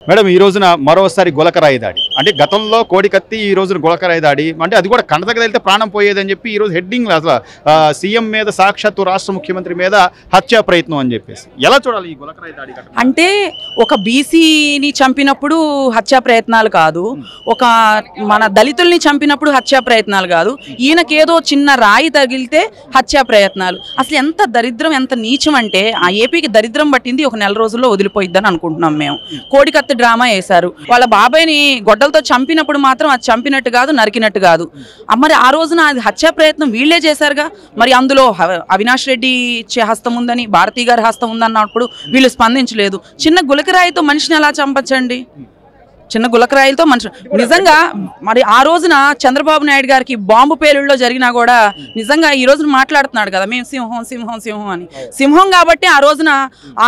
Madam ఈ రోజున మరోసారి గులకరాయి దాడి అంటే గతంలో కోడికత్తి ఈ రోజున గులకరాయి దాడి అంటే అది కూడా కనతగలితే ప్రాణం పోయేదని చెప్పి ఈ రోజు హెడ్డింగ్ అసలు సీఎం మీద సాక్షాత్తు రాష్ట్ర ముఖ్యమంత్రి మీద హత్యా ప్రయత్నం అని చెప్పేసి ఎలా చూడాలి ఈ గులకరాయి దాడి? అంటే ఒక బీసీని చంపినప్పుడు హత్యా ప్రయత్నాలు కాదు, ఒక మన దళితుల్ని చంపినప్పుడు హత్యా ప్రయత్నాలు కాదు, ఈయనకేదో చిన్న రాయి తగిలితే హత్యా ప్రయత్నాలు. అసలు ఎంత దరిద్రం ఎంత నీచం అంటే ఆ ఏపీకి దరిద్రం పట్టింది ఒక నెల రోజుల్లో వదిలిపోయిద్దని అనుకుంటున్నాం మేము. కోడికత్తి డ్రామా వేశారు, వాళ్ళ బాబాయ్ని గొడ్డలతో చంపినప్పుడు మాత్రం అది చంపినట్టు కాదు నరికినట్టు కాదు. మరి ఆ రోజున అది హత్యా ప్రయత్నం వీళ్లే చేశారుగా. మరి అందులో అవినాష్ రెడ్డి హస్తం ఉందని భారతీ గారి హస్తం ఉందన్నప్పుడు వీళ్ళు స్పందించలేదు. చిన్న గులకరాయితో మనిషిని ఎలా చంపచ్చండి? చిన్న గులకరాయిలతో మనిషి నిజంగా మరి ఆ రోజున చంద్రబాబు నాయుడు గారికి బాంబు పేలుళ్ళలో జరిగినా కూడా నిజంగా ఈ రోజున మాట్లాడుతున్నాడు కదా, మేము సింహం సింహం సింహం అని. సింహం కాబట్టి ఆ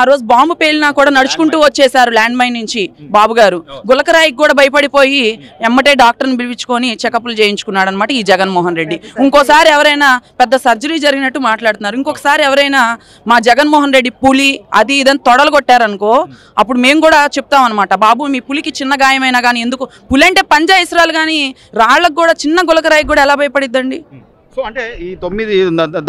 రోజు బాంబు పేలినా కూడా నడుచుకుంటూ వచ్చేసారు ల్యాండ్ మైన్ నుంచి బాబు గారు. గులకరాయికి కూడా భయపడిపోయి ఎమ్మటే డాక్టర్ని పిలిపించుకొని చెకప్లు చేయించుకున్నాడు అనమాట ఈ జగన్మోహన్ రెడ్డి. ఇంకోసారి ఎవరైనా పెద్ద సర్జరీ జరిగినట్టు మాట్లాడుతున్నారు. ఇంకొకసారి ఎవరైనా మా జగన్మోహన్ రెడ్డి పులి అది ఇదని తొడలు కొట్టారనుకో అప్పుడు మేము కూడా చెప్తాం అనమాట, బాబు మీ పులికి చిన్న గాయమైనా కానీ ఎందుకు, పులంటే పంజా ఇస్రాలు కానీ రాళ్లకు కూడా చిన్న గులకరాయికి కూడా ఎలా భయపడిద్దండి? సో అంటే ఈ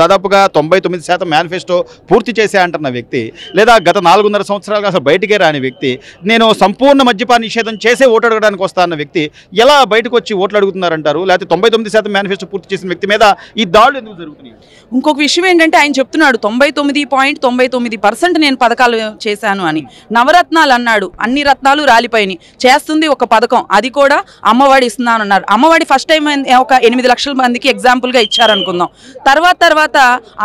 దాదాపుగా 99% మేనిఫెస్టో పూర్తి చేసే అంటున్న వ్యక్తి, లేదా గత 4.5 సంవత్సరాలుగా అసలు బయటికే రాని వ్యక్తి, నేను సంపూర్ణ మద్యపాన నిషేధం చేసే ఓటు అడగడానికి వస్తా అన్న వ్యక్తి ఎలా బయటకు వచ్చి ఓట్లు అడుగుతున్నారంటారు? లేకపోతే 99% మేనిఫెస్టో పూర్తి చేసిన వ్యక్తి మీద ఈ దాడులు ఎందుకు జరుగుతున్నాయి? ఇంకొక విషయం ఏంటంటే ఆయన చెప్తున్నాడు 99.99% నేను పథకాలు చేశాను అని. నవరత్నాలు అన్నాడు, అన్ని రత్నాలు రాలిపోయినాయి. చేస్తుంది ఒక పథకం, అది కూడా అమ్మఒడి ఇస్తున్నాను అన్నారు. అమ్మఒడి ఫస్ట్ టైం ఒక 8 లక్షల మందికి ఎగ్జాంపుల్గా ఇచ్చారనుకుందాం. తర్వాత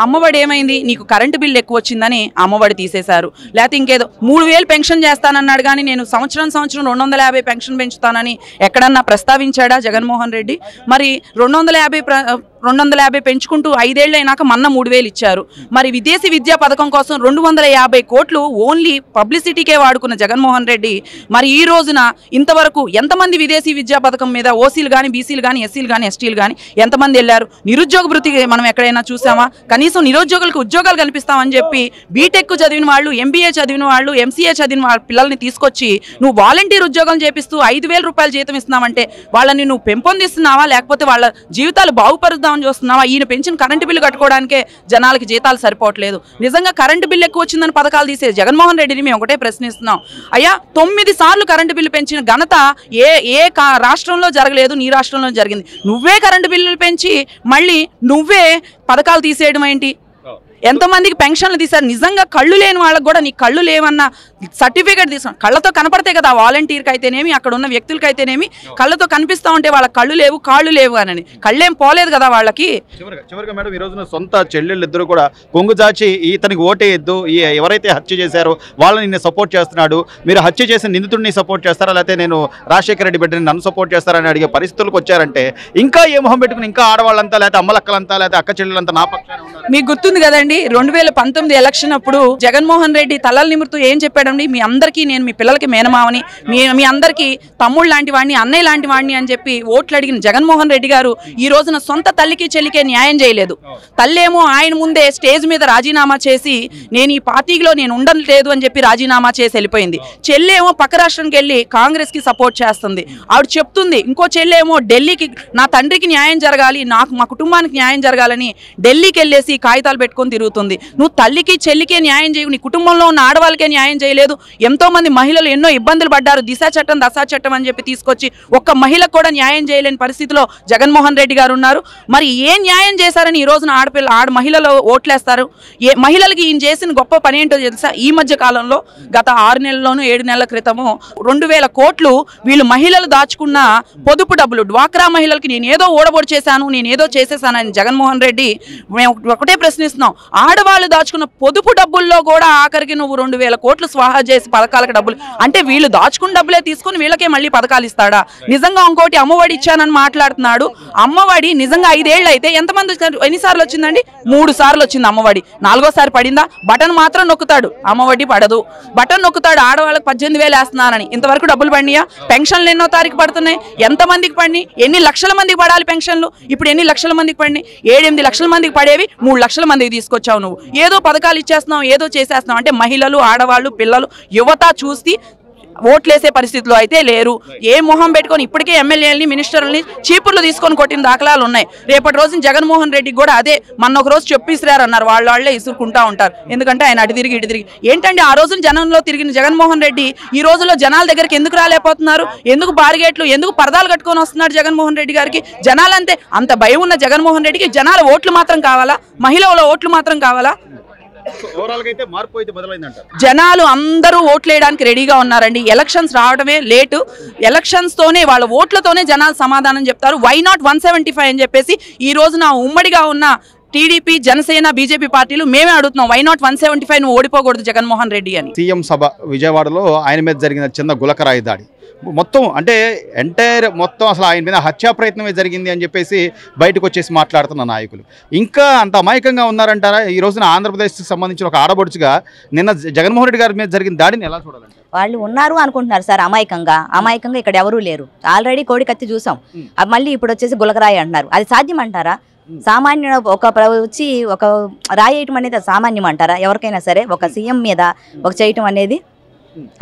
అమ్మఒడి ఏమైంది, నీకు కరెంటు బిల్లు ఎక్కువ వచ్చిందని అమ్మఒడి తీసేశారు. లేకపోతే ఇంకేదో 3000 పెన్షన్ చేస్తానన్నాడు కానీ నేను సంవత్సరం 250 పెన్షన్ పెంచుతానని ఎక్కడన్నా ప్రస్తావించాడా జగన్మోహన్ రెడ్డి? మరి 250 పెంచుకుంటూ 5 ఏళ్ళు అయినాక మొన్న 3000 ఇచ్చారు. మరి విదేశీ విద్యా పథకం కోసం 250 కోట్లు ఓన్లీ పబ్లిసిటీకే వాడుకున్న జగన్మోహన్ రెడ్డి మరి ఈ రోజున ఇంతవరకు ఎంతమంది విదేశీ విద్యా పథకం మీద ఓసీలు కానీ బీసీలు కానీ ఎస్సీలు కానీ ఎస్టీలు కానీ ఎంతమంది వెళ్ళారు? నిరుద్యోగ భృతి మనం ఎక్కడైనా చూసామా? కనీసం నిరుద్యోగులకు ఉద్యోగాలు కల్పిస్తామని చెప్పి బీటెక్ చదివిన వాళ్ళు, ఎంబీఏ చదివిన వాళ్ళు, ఎంసీఏ చదివిన వాళ్ళ పిల్లల్ని తీసుకొచ్చి నువ్వు వాలంటీర్ ఉద్యోగం చేపిస్తూ 5,000 రూపాయలు జీతం ఇస్తున్నావంటే వాళ్ళని నువ్వు పెంపొందిస్తున్నావా లేకపోతే వాళ్ళ జీవితాలు బాగుపరుద్దామని చూస్తున్నావా? ఈయన పెంచిన కరెంటు బిల్లు కట్టుకోవడానికే జనాలకి జీతాలు సరిపోవట్లేదు. నిజంగా కరెంటు బిల్లు ఎక్కువ వచ్చిందని పథకాలు తీసే జగన్మోహన్ రెడ్డిని మేము ఒకటే ప్రశ్నిస్తున్నాం. అయ్యా 9 సార్లు కరెంటు బిల్లు పెంచిన ఘనత ఏ రాష్ట్రంలో జరగలేదు, నీ రాష్ట్రంలో జరిగింది. నువ్వే కరెంటు బిల్లులు పెంచి మళ్ళీ నువ్వే పథకాలు తీసేయడం ఏంటి? ఎంతోమందికి పెన్షన్లు తీశారు. నిజంగా కళ్ళు లేని వాళ్ళకి కూడా నీ కళ్ళు లేవన్న సర్టిఫికేట్ తీసుకున్నాం. కళ్ళతో కనపడితే కదా వాలంటీర్కి అయితేనేమి అక్కడ ఉన్న వ్యక్తులకి అయితేనేమి కళ్ళతో కనిపిస్తూ ఉంటే వాళ్ళ కళ్ళు లేవు కాళ్ళు లేవు అని కళ్ళేం పోలేదు కదా వాళ్ళకి. చివరిగా మేడం ఈ రోజున సొంత చెల్లెళ్ళు ఇద్దరు కూడా కొంగు జాచి ఇతనికి ఓటేయద్దు, ఎవరైతే హత్య చేశారో వాళ్ళని నిన్ను సపోర్ట్ చేస్తున్నాడు, మీరు హత్య చేసిన నిందితుడిని సపోర్ట్ చేస్తారా లేకపోతే నేను రాజశేఖర రెడ్డి బిడ్డని నన్ను సపోర్ట్ చేస్తారని అడిగే పరిస్థితులకు వచ్చారంటే ఇంకా ఏ మొహం పెట్టుకుని ఇంకా ఆడవాళ్ళంతా లేకపోతే అమ్మలక్కలంతా లేకపోతే అక్క చెల్లెలంతా నా పక్షాన ఉన్నారు. మీకు గుర్తుంది కదండి 2019 ఎలక్షన్ అప్పుడు జగన్మోహన్ రెడ్డి తలల నిమురుతూ ఏం చెప్పాడండి, మీ అందరికీ నేను మీ పిల్లలకి మేనమావని, మీ అందరికీ తమ్ముళ్ళు లాంటి వాడిని అన్నయ్య లాంటి వాడిని అని చెప్పి ఓట్లు అడిగిన జగన్మోహన్ రెడ్డి గారు ఈ రోజున సొంత తల్లికి చెల్లికే న్యాయం చేయలేదు. తల్లేమో ఆయన ముందే స్టేజ్ మీద రాజీనామా చేసి నేను ఈ పార్టీలో నేను ఉండలేదు అని చెప్పి రాజీనామా చేసి వెళ్ళిపోయింది. చెల్లేమో పక్క రాష్ట్రానికి వెళ్ళి కాంగ్రెస్ కి సపోర్ట్ చేస్తుంది. ఆవిడ చెప్తుంది, ఇంకో చెల్లేమో ఢిల్లీకి నా తండ్రికి న్యాయం జరగాలి, మా కుటుంబానికి న్యాయం జరగాలని ఢిల్లీకి వెళ్ళేసి కాగితాలు పెట్టుకొని తిరుగుతుంది. నువ్వు తల్లికి చెల్లికే న్యాయం చేయవు, నీ కుటుంబంలో ఉన్న ఆడవాళ్ళకే న్యాయం చేయలేదు. ఎంతో మంది మహిళలు ఎన్నో ఇబ్బందులు పడ్డారు. దిశా చట్టం దశా చట్టం అని చెప్పి తీసుకొచ్చి ఒక్క మహిళకు కూడా న్యాయం చేయలేని పరిస్థితిలో జగన్మోహన్ రెడ్డి గారు ఉన్నారు. మరి ఏ న్యాయం చేశారని ఈ రోజున మహిళలు ఓట్లేస్తారు? మహిళలకి ఈయన చేసిన గొప్ప పని ఏంటో తెలుసా? ఈ మధ్య కాలంలో గత 6 నెలల్లోనూ 7 నెలల క్రితము 2,000 కోట్లు వీళ్ళు మహిళలు దాచుకున్న పొదుపు డబ్బులు డ్వాక్రా మహిళలకి నేనేదో ఓడబొడి చేశాను నేనేదో చేసేసానని జగన్మోహన్ రెడ్డి మేము ఒకటే ప్రశ్నిస్తున్నాం. ఆడవాళ్ళు దాచుకున్న పొదుపు డబ్బుల్లో కూడా ఆఖరికి నువ్వు 2,000 కోట్లు స్వాహా చేసి పథకాలకు డబ్బులు అంటే వీళ్ళు దాచుకున్న డబ్బులే తీసుకుని వీళ్ళకే మళ్ళీ పథకాలు ఇస్తాడా? నిజంగా ఇంకోటి అమ్మఒడి ఇచ్చానని మాట్లాడుతున్నాడు. అమ్మఒడి నిజంగా 5 ఏళ్ళు అయితే ఎంతమంది ఎన్నిసార్లు వచ్చిందండి? 3 సార్లు వచ్చింది అమ్మఒడి. 4వ సారి పడిందా? బటన్ మాత్రం నొక్కుతాడు, అమ్మఒడి పడదు. బటన్ నొక్కుతాడు ఆడవాళ్ళకి 18,000 వేస్తున్నానని. ఇంతవరకు డబ్బులు పడినాయా? పెన్షన్లు ఎన్నో తారీఖు పడుతున్నాయి? ఎంతమందికి పడినాయి? ఎన్ని లక్షల మందికి పడాలి పెన్షన్లు? ఇప్పుడు ఎన్ని లక్షల మందికి పడినాయి? 7-8 లక్షల మందికి పడేవి 3 లక్షల మందికి తీసుకొచ్చావు నువ్వు. ఏదో పథకాలు ఇచ్చేస్తున్నావు, ఏదో చేసేస్తున్నావు అంటే మహిళలు, ఆడవాళ్ళు, పిల్లలు, యువత చూసి ఓట్లేసే పరిస్థితిలో అయితే లేరు. ఏ మొహం పెట్టుకొని ఇప్పటికే ఎమ్మెల్యేలని మినిస్టర్లని చీపుర్లు తీసుకొని కొట్టిన దాఖలాలు ఉన్నాయి. రేపటి రోజున జగన్మోహన్ రెడ్డికి కూడా అదే మొన్న ఒక రోజు చెప్పిసిరారన్నారు, వాళ్ళే ఇసురుకుంటా ఉంటారు. ఎందుకంటే ఆయన అటు తిరిగి ఇటు తిరిగి ఏంటంటే ఆ రోజున జనంలో తిరిగిన జగన్మోహన్ రెడ్డి ఈ రోజుల్లో జనాల దగ్గరికి ఎందుకు రాలేకపోతున్నారు, ఎందుకు బారిగేట్లు, ఎందుకు పరదాలు కట్టుకొని వస్తున్నాడు జగన్మోహన్ రెడ్డి గారికి? జనాలంతే అంత భయం ఉన్న జగన్మోహన్ రెడ్డికి జనాల ఓట్లు మాత్రం కావాలా, మహిళల ఓట్లు మాత్రం కావాలా? జనాలు అందరూ ఓట్లేయడానికి రెడీగా ఉన్నారండి. ఎలక్షన్స్ రావడమే లేటు, ఎలక్షన్స్ తోనే వాళ్ళ ఓట్లతోనే జనాలు సమాధానం చెప్తారు. వై నాట్ 175 అని చెప్పేసి ఈ రోజున ఉమ్మడిగా ఉన్న టీడీపీ, జనసేన, బీజేపీ పార్టీలు మేమే అడుగుతున్నాం, వై నాట్ 175 నువ్వు ఓడిపోకూడదు జగన్మోహన్ రెడ్డి అని. సీఎం సభ విజయవాడలో ఆయన మీద జరిగిన చిన్న గులకరాయి దాడి మొత్తం అంటే ఎంటైర్ మొత్తం అసలు ఆయన మీద హత్యా ప్రయత్నమే జరిగింది అని చెప్పేసి బయటకు వచ్చేసి మాట్లాడుతున్న నాయకులు ఇంకా అంత అమాయకంగా ఉన్నారంటారా? ఈ రోజున ఆంధ్రప్రదేశ్కి సంబంధించిన ఒక ఆడబడుచుగా నిన్న జగన్మోహన్ రెడ్డి గారి మీద జరిగిన దాడిని ఎలా చూడాలంటే? వాళ్ళు ఉన్నారు అనుకుంటున్నారు సార్, అమాయకంగా ఇక్కడ ఎవరూ లేరు. ఆల్రెడీ కోడి కత్తి చూసాం, మళ్ళీ ఇప్పుడు వచ్చేసి గులకరాయి అంటున్నారు. అది సాధ్యం అంటారా? సామాన్య వచ్చి ఒక రాయేయటం అనేది సామాన్యం అంటారా? ఎవరికైనా సరే ఒక సీఎం మీద ఒక చేయటం అనేది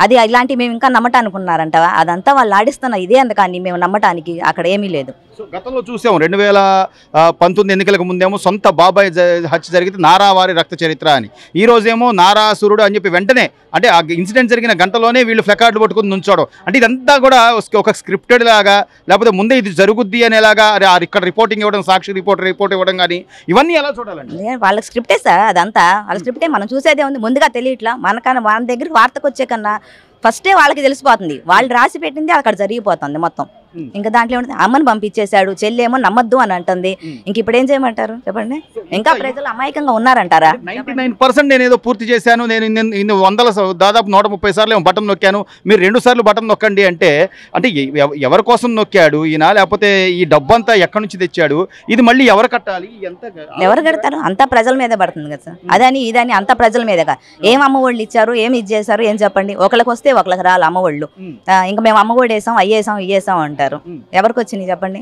అది ఇలాంటి మేము ఇంకా నమ్మటానికి ఉన్నారంటవా? అదంతా వాళ్ళు ఆడిస్తున్న ఇదే అందుకని మేము నమ్మటానికి అక్కడ ఏమీ లేదు. సో గతంలో చూసాం 2019 ఎన్నికలకు ముందేమో సొంత బాబాయ్ హత్య జరిగితే నారావారి రక్త చరిత్ర అని, ఈ రోజేమో నారాసురుడు అని చెప్పి వెంటనే అంటే ఆ ఇన్సిడెంట్ జరిగిన గంటలోనే వీళ్ళు ఫ్లెకార్డులు పట్టుకుని నుంచోవడం అంటే ఇదంతా కూడా ఒక స్క్రిప్టెడ్ లాగా లేకపోతే ముందే ఇది జరుగుద్ది అనేలాగా ఇక్కడ రిపోర్టింగ్ ఇవ్వడం, సాక్షి రిపోర్ట్ ఇవ్వడం కానీ ఇవన్నీ ఎలా చూడాలండి? వాళ్ళకి స్క్రిప్టే సార్, అదంతా వాళ్ళ స్క్రిప్టే. మనం చూసేదే ఉంది, ముందుగా తెలియట్లా. మన దగ్గర వార్తకు వచ్చే కన్నా ఫస్టే వాళ్ళకి తెలిసిపోతుంది, వాళ్ళు రాసి పెట్టింది అక్కడ జరిగిపోతుంది మొత్తం. ఇంకా దాంట్లో ఏమంటుంది, అమ్మని పంపించేశాడు, చెల్లేమో నమ్మద్దు అని అంటుంది. ఇంక ఇప్పుడు ఏం చేయమంటారు చెప్పండి? ఇంకా ప్రజలు అమాయకంగా ఉన్నారంటారా? 99% నేను ఏదో పూర్తి చేశాను, నేను ఇన్ని దాదాపు 130 సార్లు ఏమో బటన్ నొక్కాను, మీరు 2 సార్లు బటన్ నొక్కండి అంటే ఎవరి కోసం నొక్కాడు ఈయన? లేకపోతే ఈ డబ్బంతా ఎక్కడి నుంచి తెచ్చాడు? ఇది మళ్ళీ ఎవరు కట్టాలి? ఎవరు కడతారు? అంతా ప్రజల మీదే పడుతుంది కదా సార్. అదని ఇదని అంతా ప్రజల మీదే. ఏం అమ్మఒళ్ళు ఇచ్చారు, ఏమి ఇది చేశారు, ఏం చెప్పండి? ఒకళ్ళకి వస్తే ఒకళ్ళకి రాలి అమ్మఒళ్ళు. ఇంకా మేము అమ్మఒడి వేసాం, అయ్యేసాం, ఇయ్యేసాం అంటారు. ఎవరికి వచ్చింది చెప్పండి?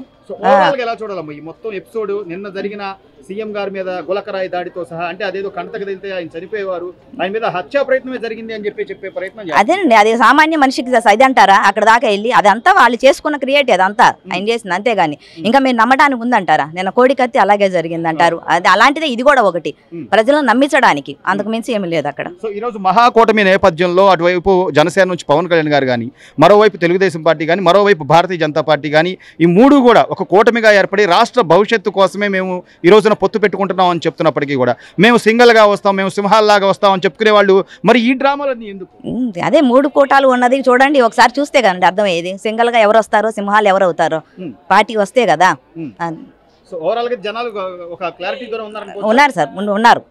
ఎలా చూడాలమ్మా ఈ మొత్తం ఎపిసోడ్? నిన్న జరిగిన సీఎం గారి మీద గులకరాయి దాడితో సహా అంటే అదేదో కంటకు తెలితే ఆయన చనిపోయేవారు, ఆయన మీద హత్యా ప్రయత్నమే జరిగింది అని చెప్పే ప్రయత్నం. అదేనండి, అది సామాన్య మనిషికి ఇది అంటారా? అక్కడ దాకా వెళ్ళి అదంతా వాళ్ళు చేసుకున్న క్రియేట్, అదంతా ఆయన చేసింది, అంతేగాని ఇంకా మీరు నమ్మడానికి ఉందంటారా? నిన్న కోడికత్తి అలాగే జరిగింది అంటారు. అది అలాంటిదే ఇది కూడా ఒకటి, ప్రజలను నమ్మించడానికి, అంతకు మించి ఏమీ లేదు అక్కడ. సో ఈ రోజు మహాకూటమి నేపథ్యంలో అటువైపు జనసేన నుంచి పవన్ కళ్యాణ్ గారు కానీ, మరోవైపు తెలుగుదేశం పార్టీ కానీ, మరోవైపు భారతీయ జనతా పార్టీ కానీ, ఈ మూడు కూడా ఒక కూటమిగా ఏర్పడి రాష్ట్ర భవిష్యత్తు కోసమే మేము ఈ రోజున పొత్తు పెట్టుకుంటున్నాం అని చెప్తున్నప్పటికీ కూడా మేము సింగిల్గా వస్తాం, మేము సింహాల్లాగా వస్తాం అని చెప్పుకునే వాళ్ళు మరి ఈ డ్రామాలన్నీ ఎందుకు? అదే 3 కూటాలు ఉన్నది చూడండి, ఒకసారి చూస్తే కదండి అర్థమయ్యేది. సింగిల్గా ఎవరు వస్తారో, సింహాలు ఎవరు అవుతారో, పార్టీ వస్తే కదా. సో ఓవరాల్ గా జనాలు ఒక క్లారిటీ ఉన్నారు సార్, ఉన్నారు.